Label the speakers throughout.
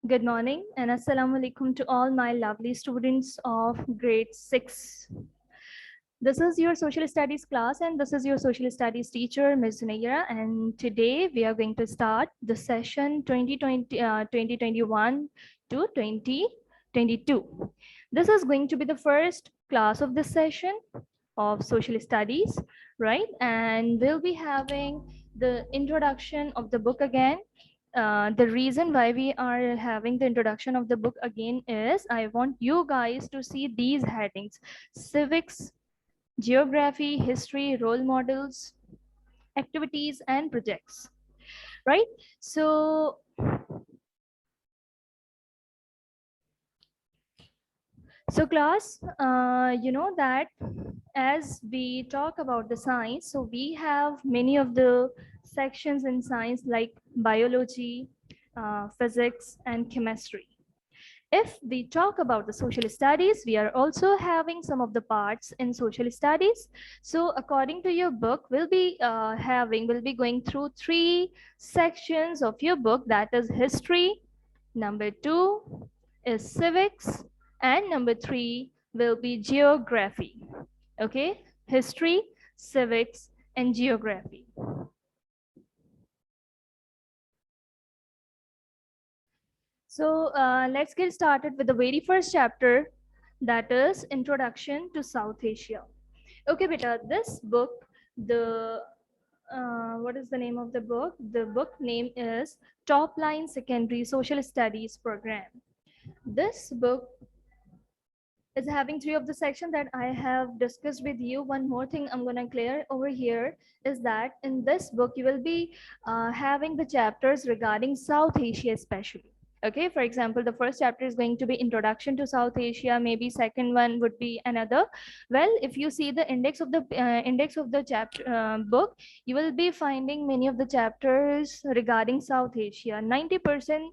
Speaker 1: Good morning and assalamu alaikum to all my lovely students of grade 6. This is your social studies class and this is your social studies teacher, Ms. Zunaira, and today we are going to start the session 2021 to 2022. This is going to be the first class of this session of social studies, right? And we'll be having the introduction of the book again. The reason why we are having the introduction of the book again is I want you guys to see these headings: civics, geography, history, role models, activities, and projects, right? So class, you know that as we talk about the science, so we have many of the sections in science like biology, physics, and chemistry. If we talk about the social studies, we are also having some of the parts in social studies. So according to your book, we'll be going through 3 sections of your book, that is history, number 2 is civics, and number 3 will be geography. Okay, history, civics, and geography. So let's get started with the very first chapter, that is Introduction to South Asia. Okay, beta, this book, the what is the name of the book? The book name is Top Line Secondary Social Studies Program. This book is having 3 of the section that I have discussed with you. One more thing I'm going to clear over here is that in this book, you will be having the chapters regarding South Asia especially. Okay, for example, the first chapter is going to be Introduction to South Asia, maybe second one would be another. Well, if you see the index of the chapter book, you will be finding many of the chapters regarding South Asia. 90%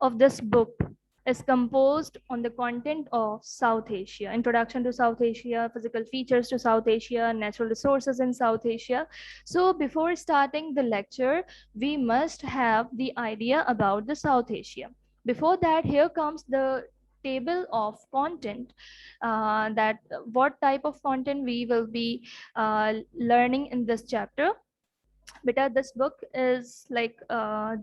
Speaker 1: of this book is composed on the content of South Asia: introduction to South Asia, physical features to South Asia, natural resources in South Asia. So before starting the lecture, we must have the idea about the South Asia. Before that, here comes the table of content, that what type of content we will be learning in this chapter. Beta, this book is like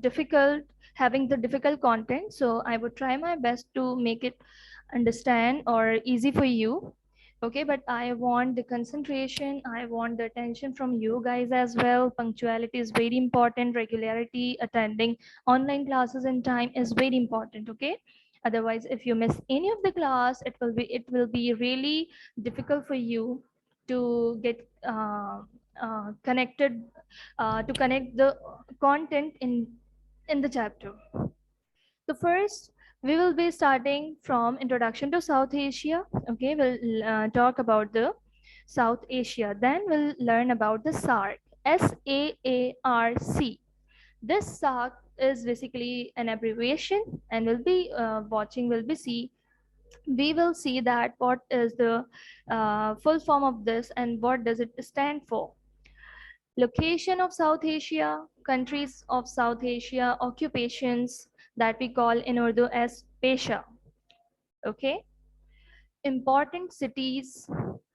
Speaker 1: difficult, having the difficult content, so I would try my best to make it understand or easy for you. Okay, but I want the concentration, I want the attention from you guys as well. Punctuality is very important, regularity, attending online classes in time is very important. Okay, otherwise if you miss any of the class, it will be really difficult for you to get connected, to connect the content in the chapter. So first, we will be starting from Introduction to South Asia. Okay, we'll talk about the South Asia. Then we'll learn about the SAARC, SAARC. This SAARC is basically an abbreviation, and we will see that what is the full form of this and what does it stand for. Location of South Asia, countries of South Asia, occupations that we call in Urdu as Pesha. Okay, important cities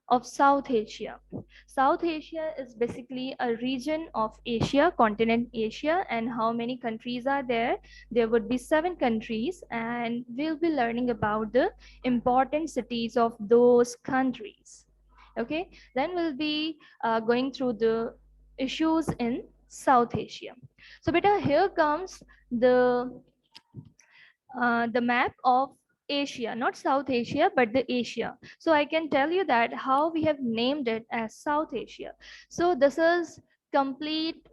Speaker 1: of South Asia. South Asia is basically a region of Asia, continent Asia, and how many countries are there? There would be 7 countries, and we'll be learning about the important cities of those countries. Okay, then we'll be going through the issues in South Asia. So beta, here comes the map of Asia, not South Asia, but the Asia. So I can tell you that how we have named it as South Asia. So this is complete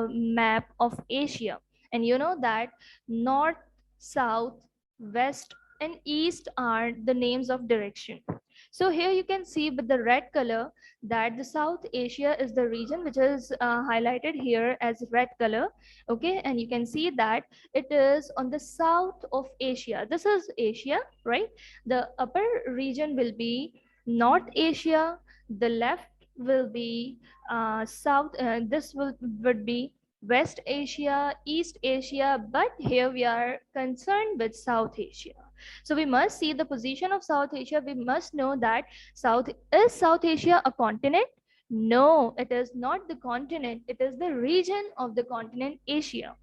Speaker 1: map of Asia. And you know that north, south, west, and east are the names of direction. So here you can see with the red color that the South Asia is the region which is highlighted here as red color. Okay, and you can see that it is on the south of Asia. This is Asia, right? The upper region will be North Asia, the left will be south, this would be West Asia, East Asia, but here we are concerned with South Asia. So we must see the position of South Asia. We must know that South Asia a continent? No, it is not the continent. It is the region of the continent Asia.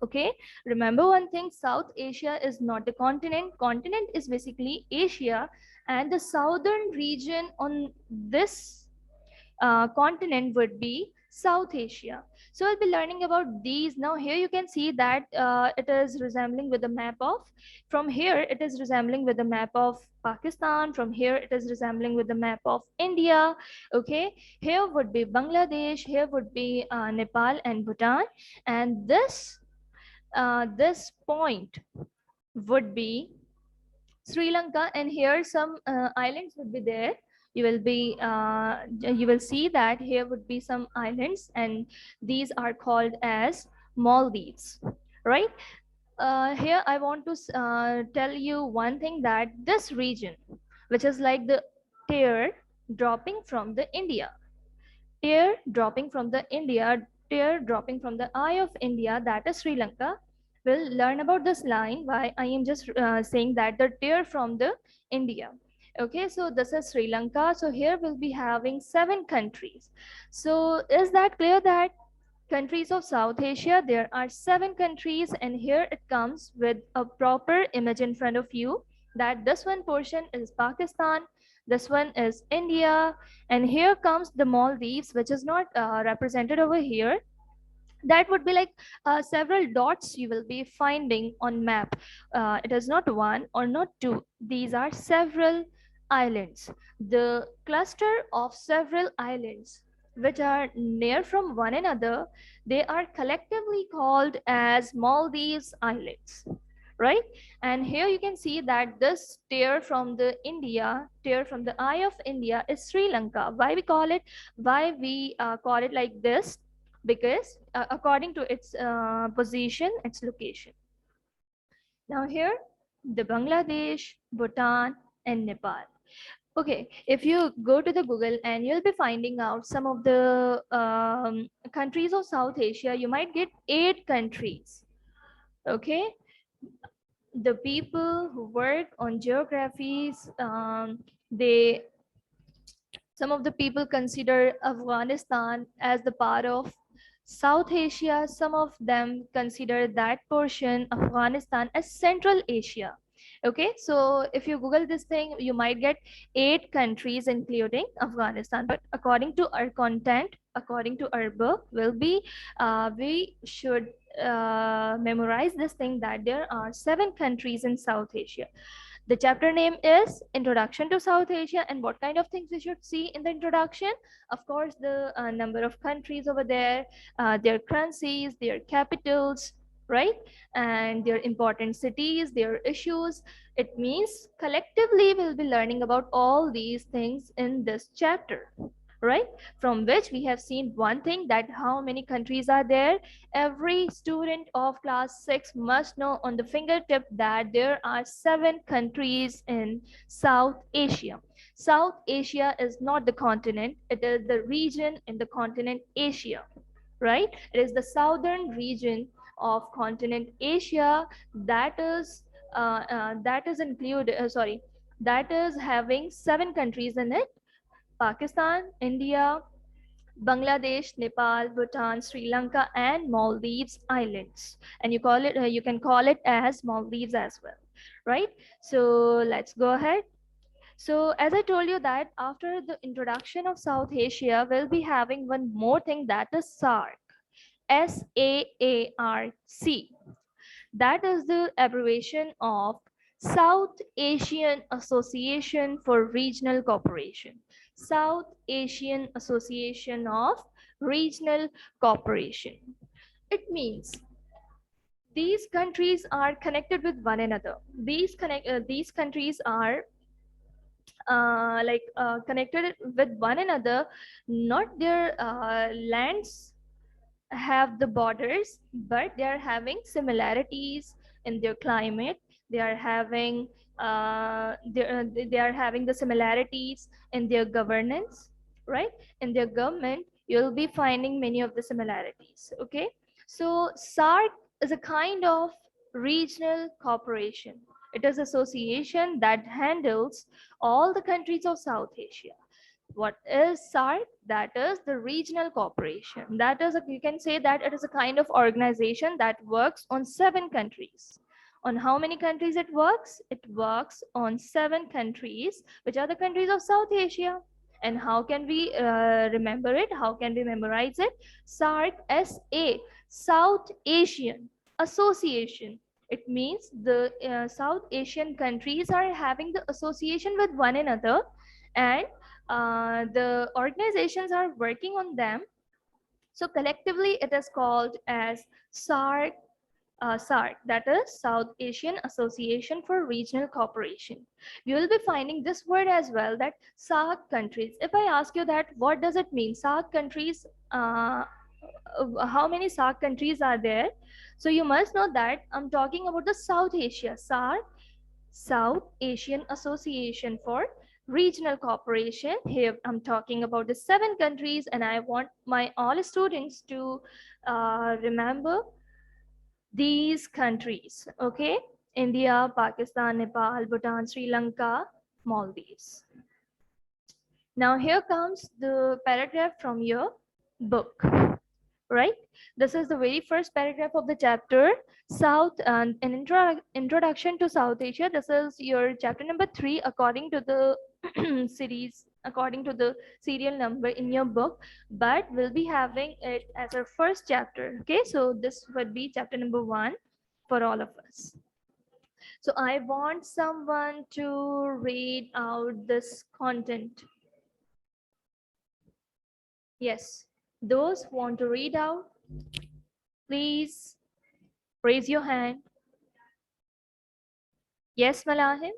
Speaker 1: Okay, remember one thing, South Asia is not a continent. Continent is basically Asia, and the southern region on this continent would be South Asia. So I'll be learning about these. Now here you can see that it is resembling with the map of, from here it is resembling with the map of Pakistan, from here it is resembling with the map of India. Okay, here would be Bangladesh, here would be Nepal and Bhutan, and this point would be Sri Lanka, and here some islands would be there. You will see that here would be some islands, and these are called as Maldives, right? Here I want to tell you one thing, that this region, which is like the tear dropping from the India, tear dropping from the India, tear dropping from the eye of India, that is Sri Lanka. We'll learn about this line, why I am just saying that the tear from the India. Okay, so this is Sri Lanka. So here we'll be having 7 countries. So is that clear that countries of South Asia, there are 7 countries, and here it comes with a proper image in front of you, that this one portion is Pakistan, this one is India, and here comes the Maldives, which is not represented over here. That would be like several dots you will be finding on map. It is not one or not two, these are several islands, the cluster of several islands which are near from one another. They are collectively called as Maldives Islands, right? And here you can see that this tear from the India, tear from the eye of India, is Sri Lanka. Why we call it like this? Because according to its position, its location. Now here, the Bangladesh, Bhutan, and Nepal. Okay, if you go to the Google, and you'll be finding out some of the countries of South Asia, you might get 8 countries. Okay, the people who work on geographies, they some of the people consider Afghanistan as the part of South Asia. Some of them consider that portion, Afghanistan, as Central Asia. Okay, so if you Google this thing, you might get 8 countries, including Afghanistan. But according to our content, according to our book, we should memorize this thing, that there are 7 countries in South Asia. The chapter name is Introduction to South Asia, and what kind of things we should see in the introduction? Of course, the number of countries over there, their currencies, their capitals, right? And their important cities, their issues. It means collectively we'll be learning about all these things in this chapter, right? From which we have seen one thing, that how many countries are there. Every student of class 6 must know on the fingertip that there are 7 countries in South Asia. South Asia is not the continent, it is the region in the continent Asia, right? It is the southern region of continent Asia, that is included sorry, that is having 7 countries in it: Pakistan, India, Bangladesh, Nepal, Bhutan, Sri Lanka, and Maldives Islands. And you can call it as Maldives as well, right? So let's go ahead. So as I told you that after the introduction of South Asia, we'll be having one more thing, that is SAARC, SAARC. That is the abbreviation of South Asian Association for Regional Cooperation. South Asian Association of Regional Cooperation. It means these countries are connected with one another. These countries are connected with one another, not their lands have the borders, but they are having similarities in their climate. They are having they are having the similarities in their governance, right? In their government, you'll be finding many of the similarities. Okay, so SAARC is a kind of regional cooperation. It is association that handles all the countries of South Asia. What is SAARC? That is the regional cooperation. That is, you can say that it is a kind of organization that works on 7 countries. On how many countries it works? It works on 7 countries, which are the countries of South Asia. And how can we remember it? How can we memorize it? SAARC, SA, South Asian Association. It means the South Asian countries are having the association with one another, and the organizations are working on them. So collectively, it is called as SAARC. SAARC, that is South Asian Association for Regional Cooperation. You will be finding this word as well, that SAARC countries. If I ask you that, what does it mean? SAARC countries, how many SAARC countries are there? So you must know that I'm talking about the South Asia. SAARC, South Asian Association for Regional Cooperation. Here I'm talking about the 7 countries, and I want my all students to remember these countries. Okay, India, Pakistan, Nepal, Bhutan, Sri Lanka, Maldives. Now here comes the paragraph from your book, right? This is the very first paragraph of the chapter, South and an introduction to South Asia. This is your chapter number 3 according to the series, according to the serial number in your book, but we'll be having it as our first chapter. Okay, so this would be chapter number 1 for all of us. So I want someone to read out this content. Yes, those who want to read out, please raise your hand. Yes, Malahim?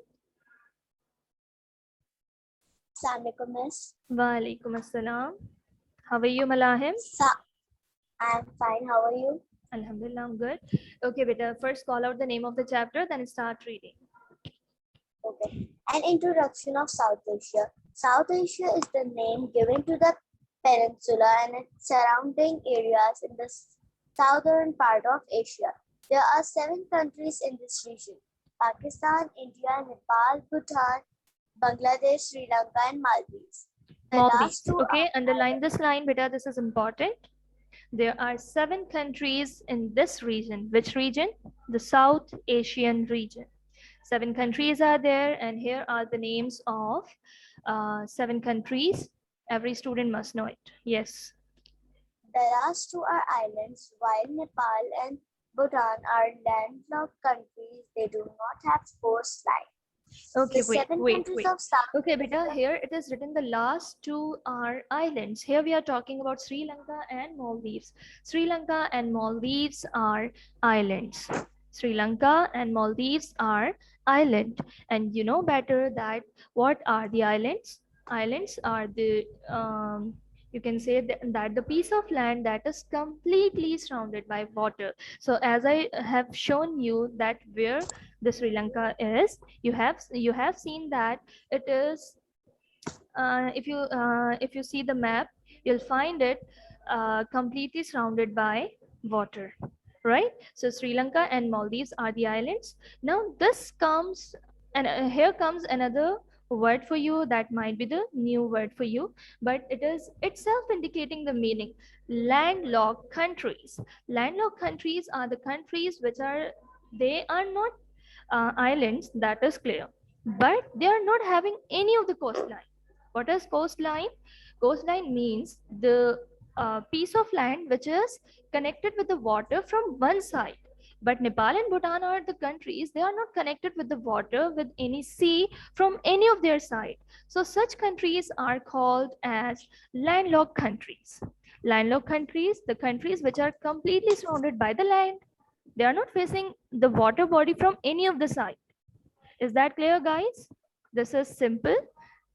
Speaker 2: Assalamualaikum, Miss.
Speaker 1: Walaikum assalam. How are you, Malahim?
Speaker 2: I'm fine. How are you?
Speaker 1: Alhamdulillah, I'm good. Okay, beta, first call out the name of the chapter, then start reading.
Speaker 2: Okay. An introduction of South Asia. South Asia is the name given to the peninsula and its surrounding areas in the southern part of Asia. There are 7 countries in this region: Pakistan, India, Nepal, Bhutan, Bangladesh, Sri Lanka, and Maldives. The
Speaker 1: Maldives.
Speaker 2: last 2
Speaker 1: Okay,
Speaker 2: are
Speaker 1: underline this line, beta, this is important. There are 7 countries in this region. Which region? The South Asian region. 7 countries are there, and here are the names of 7 countries. Every student must know it. Yes.
Speaker 2: The last 2 are islands, while Nepal and Bhutan are landlocked countries. They do not have coastline.
Speaker 1: Okay,
Speaker 2: The
Speaker 1: wait.
Speaker 2: countries of South
Speaker 1: Okay, beta, here it is written the last 2 are islands. Here we are talking about Sri Lanka and Maldives. Sri Lanka and Maldives are islands. Sri Lanka and Maldives are island. And you know better that what are the islands? Islands are the, you can say that the piece of land that is completely surrounded by water. So as I have shown you that where the Sri Lanka is, you have seen that it is, if you see the map, you'll find it completely surrounded by water, right? So Sri Lanka and Maldives are the islands. Now this comes, and here comes another word for you that might be the new word for you, but it is itself indicating the meaning: landlocked countries. Landlocked countries are the countries which are, they are not islands, that is clear, but they are not having any of the coastline. What is coastline? Coastline means the piece of land which is connected with the water from one side. But Nepal and Bhutan are the countries, they are not connected with the water, with any sea from any of their side. So such countries are called as landlocked countries. Landlocked countries, the countries which are completely surrounded by the land. They are not facing the water body from any of the side. Is that clear, guys? This is simple.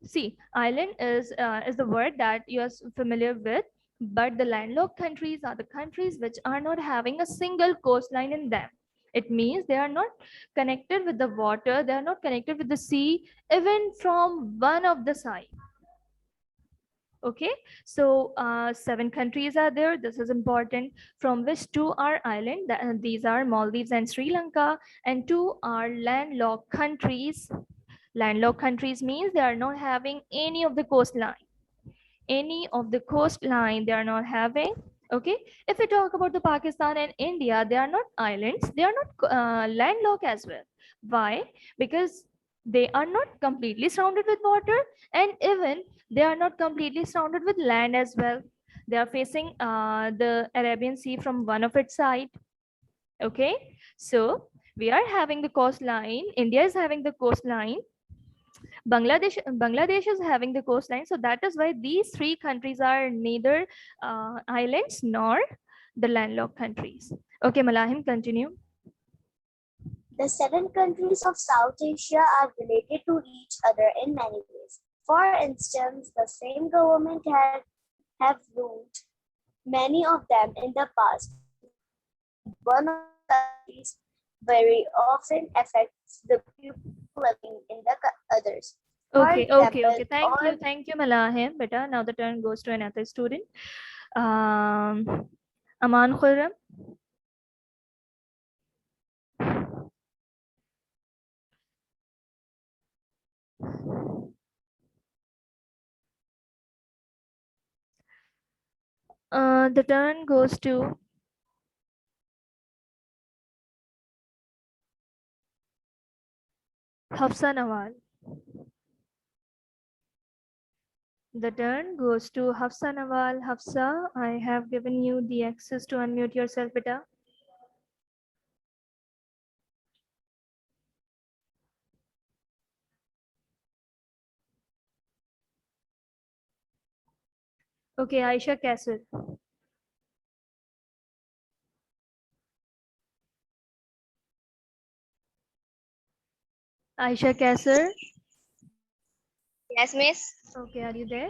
Speaker 1: See, island is the word that you are familiar with, but the landlocked countries are the countries which are not having a single coastline in them. It means they are not connected with the water, they are not connected with the sea, even from one of the side. Okay, so 7 countries are there. This is important, from which 2 are island. These are Maldives and Sri Lanka, and 2 are landlocked countries. Landlocked countries means they are not having any of the coastline. Any of the coastline they are not having. Okay, if we talk about the Pakistan and India, they are not islands. They are not landlocked as well. Why? Because they are not completely surrounded with water, and even they are not completely surrounded with land as well. They are facing the Arabian Sea from one of its side. Okay, so we are having the coastline. India is having the coastline. Bangladesh is having the coastline. So that is why these 3 countries are neither islands nor the landlocked countries. Okay, Malahim, continue.
Speaker 2: The 7 countries of South Asia are related to each other in many ways. For instance, the same government have ruled many of them in the past. One of the countries very often affects the people living in the others. For
Speaker 1: Okay.
Speaker 2: example,
Speaker 1: Thank you, Malahim. Beta, now the turn goes to another student. Aman Khurram. The turn goes to Hafsa Nawal. The turn goes to Hafsa Nawal. Hafsa, I have given you the access to unmute yourself, beta. Okay, Aisha Kasser. Aisha Kasser.
Speaker 3: Yes, miss.
Speaker 1: Okay, are you there?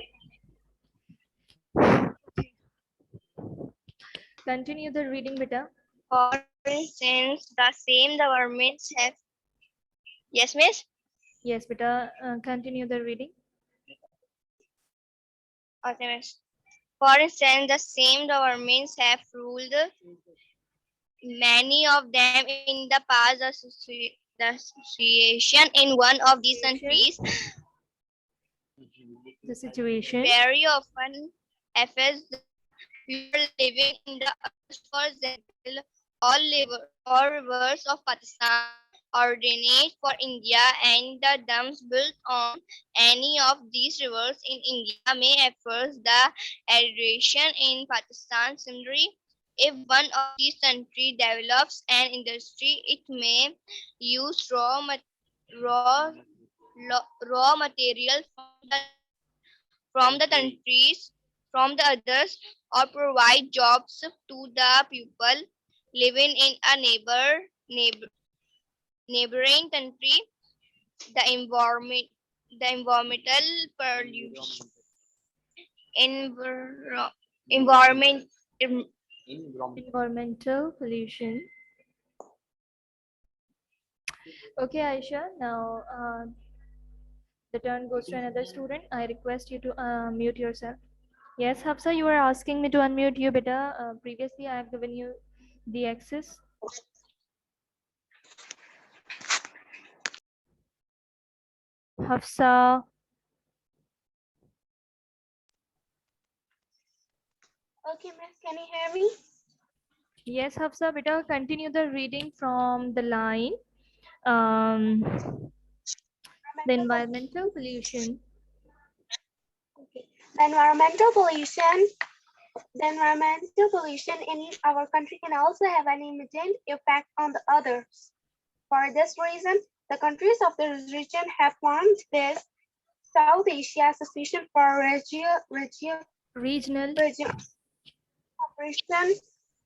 Speaker 1: Continue the reading, beta.
Speaker 3: For instance, the same governments have. Yes, miss.
Speaker 1: Yes, beta. Continue the reading.
Speaker 3: Okay, miss. For instance, the same governments have ruled many of them in the past. The situation in one of these countries
Speaker 1: The situation.
Speaker 3: very often affects the people living in the others. For example, all rivers of Pakistan ordinate for India, and the dams built on any of these rivers in India may affect the irrigation in Pakistan. Similarly, if one of these countries develops an industry, it may use raw, raw material from the countries from the others, or provide jobs to the people living in a neighboring country. The environmental pollution environment
Speaker 1: Environmental pollution. Okay, Aisha. Now the turn goes to another student. I request you to mute yourself. Yes, Hafsa, you were asking me to unmute you, beta. Previously, I have given you the access. Hafsa.
Speaker 3: Okay, miss, can you hear me?
Speaker 1: Yes, Hafsa, beta. Continue the reading from the line. Um, the environmental pollution.
Speaker 3: Okay. The environmental pollution in our country can also have an immediate effect on the others. For this reason, the countries of the region have formed this South Asia Association for
Speaker 1: Regional.
Speaker 3: Cooperation,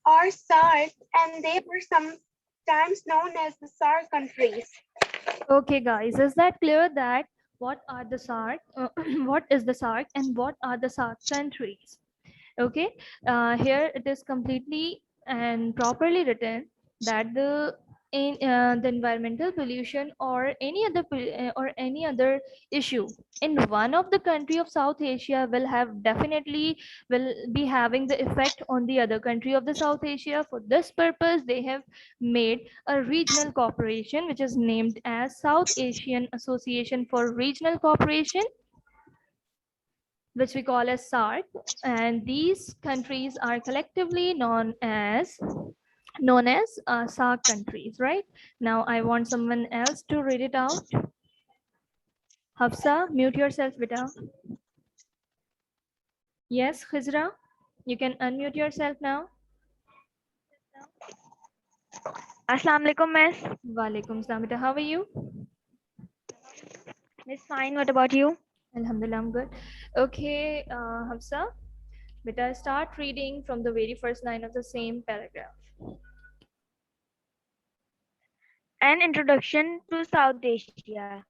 Speaker 3: or SARC, and they were sometimes known as the SARC countries.
Speaker 1: Okay, guys, is that clear that what are the SARC, what is the SARC, and what are the SARC countries? Okay, here it is completely and properly written that the in the environmental pollution or any other issue in one of the country of South Asia will have definitely will be having the effect on the other country of the South Asia. For this purpose, they have made a regional cooperation which is named as South Asian Association for Regional Cooperation, which we call as SARC, and these countries are collectively known as SARC countries, right? Now I want someone else to read it out. Hafsa, mute yourself, beta. Yes, Khizra, you can unmute yourself now.
Speaker 4: Assalamu alaikum, Miss.
Speaker 1: Walaikum salam, beta. How are you?
Speaker 4: Miss, fine. What about you?
Speaker 1: Alhamdulillah, I'm good. Okay, Hafsa, beta, start reading from the very first line of the same paragraph.
Speaker 4: An introduction to South Asia.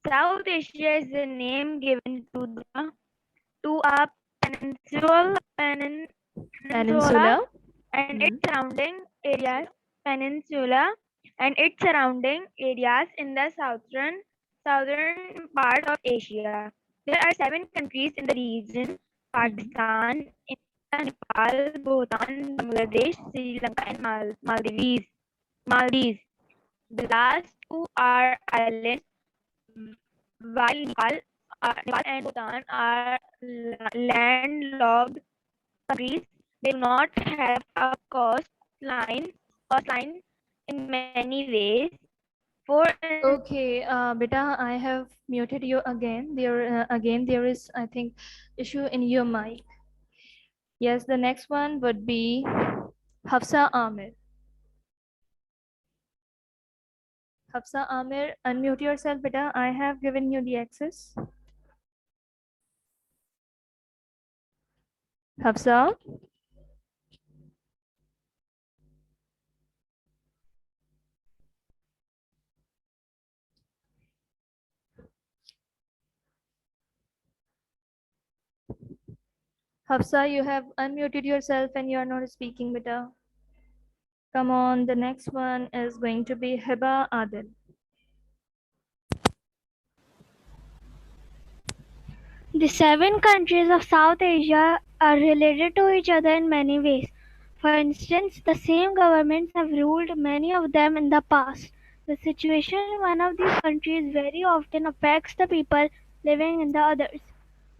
Speaker 4: South Asia is the name given to a peninsula and its surrounding areas. Peninsula and its surrounding areas in the southern part of Asia. There are 7 countries in the region: Pakistan, India, Nepal, Bhutan, Bangladesh, Sri Lanka, and Maldives. Maldives. The last 2 are islands, while Nepal and Bhutan are landlocked countries. They do not have a coastline in many ways.
Speaker 1: Okay, beta, I have muted you again. There is, I think, issue in your mic. Yes, the next one would be Hafsa Amir. Hafsa Amir, unmute yourself, beta. I have given you the access. Hafsa. Hafsa, you have unmuted yourself and you are not speaking, beta. Come on, the next one is going to be Hiba Adil.
Speaker 5: The 7 countries of South Asia are related to each other in many ways. For instance, the same governments have ruled many of them in the past. The situation in one of these countries very often affects the people living in the others.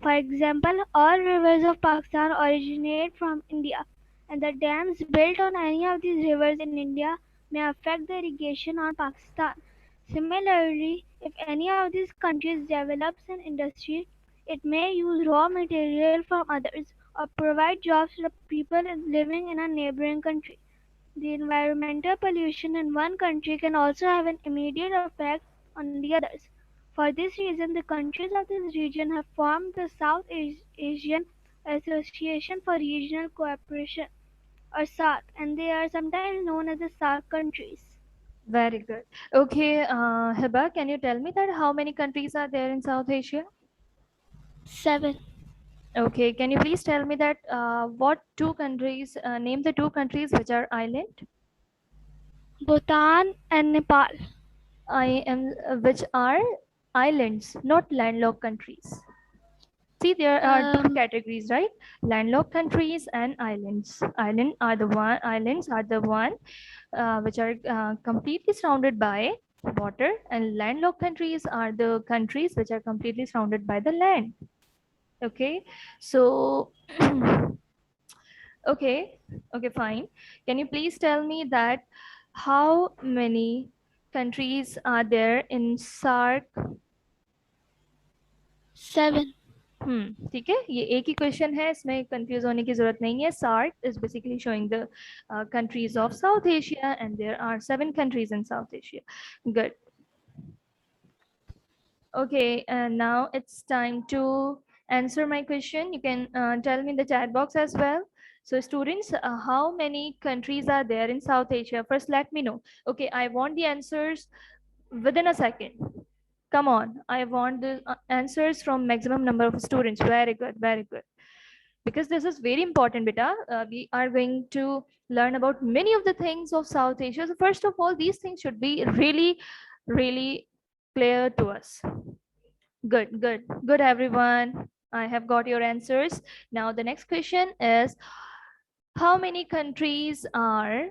Speaker 5: For example, all rivers of Pakistan originate from India, and the dams built on any of these rivers in India may affect the irrigation on Pakistan. Similarly, if any of these countries develops an industry, it may use raw material from others or provide jobs to the people living in a neighboring country. The environmental pollution in one country can also have an immediate effect on the others. For this reason, the countries of this region have formed the South Asian Association for Regional Cooperation, or SARC, and they are sometimes known as the SARC countries.
Speaker 1: Very good. Okay, Hiba, can you tell me that how many countries are there in South Asia?
Speaker 5: 7.
Speaker 1: Okay, can you please tell me that what 2 countries, name the 2 countries which are island?
Speaker 5: Bhutan and Nepal.
Speaker 1: Which are islands, not landlocked countries. See, there are 2 categories, right? Landlocked countries and islands. Islands are the one which are completely surrounded by water, and landlocked countries are the countries which are completely surrounded by the land. Okay, so okay, fine. Can you please tell me that how many countries are there in SARC?
Speaker 5: 7.
Speaker 1: ठीक है, ये एक ही question है, इसमें confuse होने की जरूरत नहीं है. SARC is basically showing the countries of South Asia, and there are 7 countries in South Asia. Good. Okay, and now it's time to answer my question. You can tell me in the chat box as well. So students, how many countries are there in South Asia? First, let me know. Okay, I want the answers within a second. Come on, I want the answers from maximum number of students. Very good, very good. because this is very important, beta. We are going to learn about many of the things of South Asia. So first of all, these things should be really, really clear to us. Good, good, good, everyone. I have got your answers. Now the next question is, how many countries are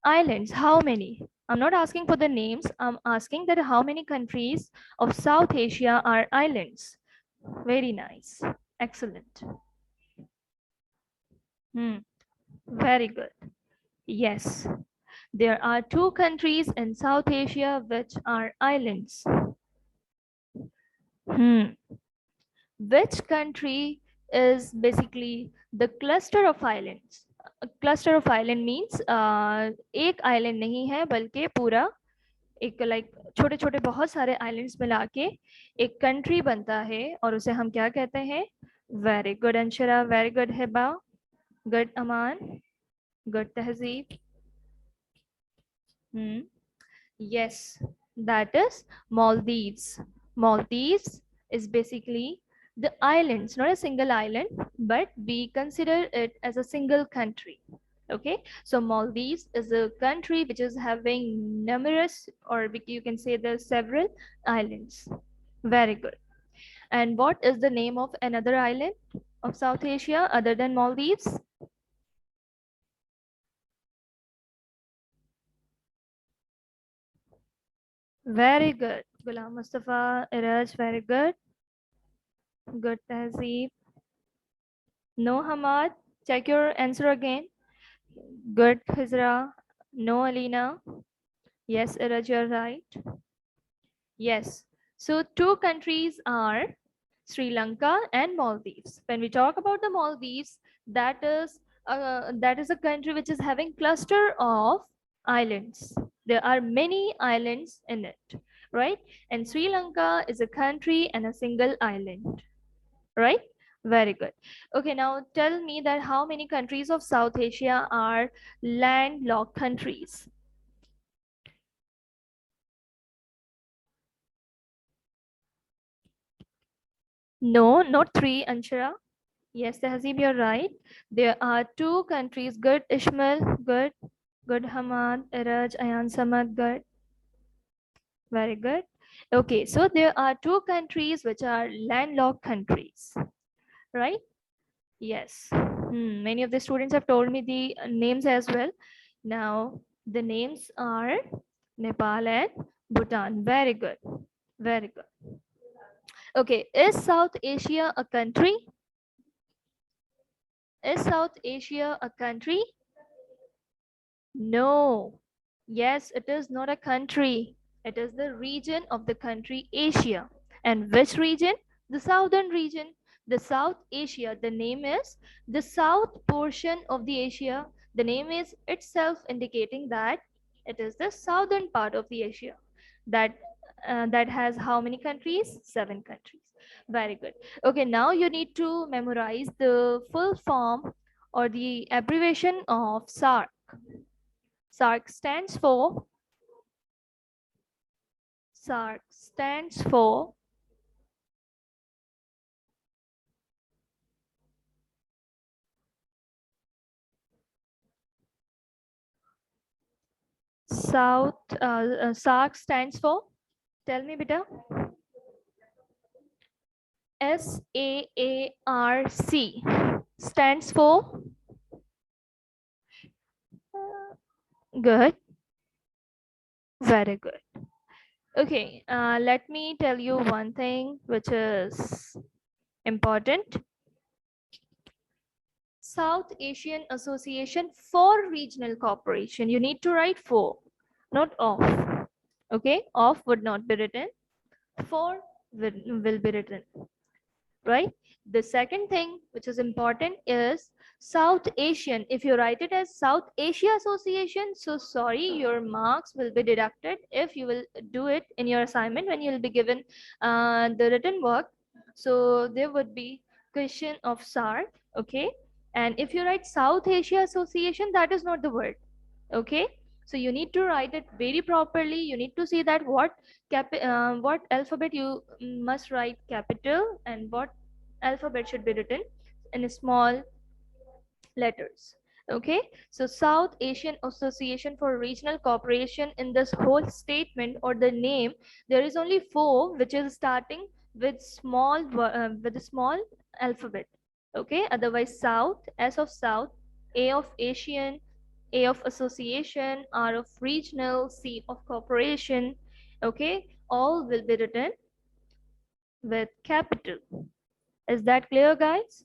Speaker 1: islands? How many? I'm not asking for the names. I'm asking that how many countries of South Asia are islands? Very nice. Excellent. Very good. Yes. There are two countries in South Asia which are islands. Which country is basically the cluster of islands? A cluster of island means एक island नहीं है बल्कि पूरा एक like छोटे छोटे बहुत सारे आइलैंड्स मिला के एक कंट्री बनता है और उसे हम क्या कहते हैं? Very good Anshara, very good Hiba, good Aman, good Tahzeeb. Yes, that is Maldives. Maldives is basically the islands, not a single island, but we consider it as a single country. Okay, so Maldives is a country which is having numerous, or you can say there's several islands. Very good. And what is the name of another island of South Asia other than Maldives? Very good. Ghulam Mustafa, Iraj, very good. Good, Tehzeeb. No, Hamad. Check your answer again. Good, Khizra. No, Alina. Yes, Iraj, you're right. Yes. So two countries are Sri Lanka and Maldives. When we talk about the Maldives, that is a country which is having cluster of islands. There are many islands in it, right? And Sri Lanka is a country and a single island, right? Very good. Okay, now tell me that how many countries of South Asia are landlocked countries? No, not three, Anshara. Yes, Tehzeeb, you're right. There are two countries. Good, Ishmael. Good. Good, Hamad. Iraj, Ayan, Samad. Good. Very good. Okay, so there are two countries which are landlocked countries, right? Yes. Many of the students have told me the names as well. Now, the names are Nepal and Bhutan. Very good. Very good. Okay, is South Asia a country? Is South Asia a country? No. Yes, it is not a country. It is the region of the country Asia. And which region? The southern region. The South Asia. The name is the south portion of the Asia. The name is itself indicating that it is the southern part of the Asia. That has how many countries? 7 countries. Very good. Okay, now you need to memorize the full form or the abbreviation of SAARC. SAARC stands for SAARC stands for, tell me beta. SAARC stands for, good, very good. Okay, let me tell you one thing which is important. South Asian Association for Regional Cooperation. You need to write for, not of. Okay, of would not be written, for will be written, right? The second thing which is important is South Asian. If you write it as South Asia Association, so sorry, your marks will be deducted if you will do it in your assignment when you will be given the written work. So there would be question of SAARC, okay? And if you write South Asia Association, that is not the word, okay? So you need to write it very properly. You need to see that what alphabet you must write capital and what alphabet should be written in small letters. Okay, so South Asian Association for Regional Cooperation, in this whole statement or the name, there is only four which is starting with with a small alphabet. Okay, otherwise South, S of South, A of Asian, A of Association, R of Regional, C of Corporation. Okay, all will be written with capital. Is that clear, guys?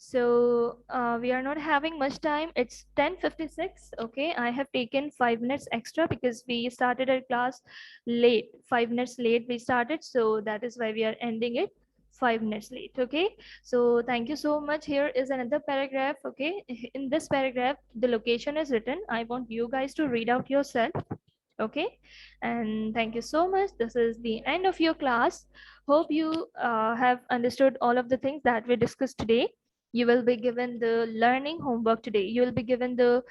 Speaker 1: So we are not having much time. It's 10:56. Okay, I have taken 5 minutes extra because we started our class late. 5 minutes late we started, so that is why we are ending it 5 minutes late. Okay, so thank you so much. Here is another paragraph. Okay, in this paragraph, the location is written. I want you guys to read out yourself. Okay, and thank you so much. This is the end of your class. Hope you have understood all of the things that we discussed today. You will be given the learning homework today. You will be given the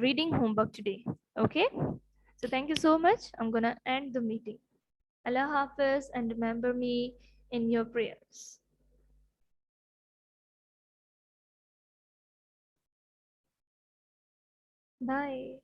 Speaker 1: reading homework today. Okay, so thank you so much. I'm gonna end the meeting. Allah Hafiz, and remember me in your prayers. Bye.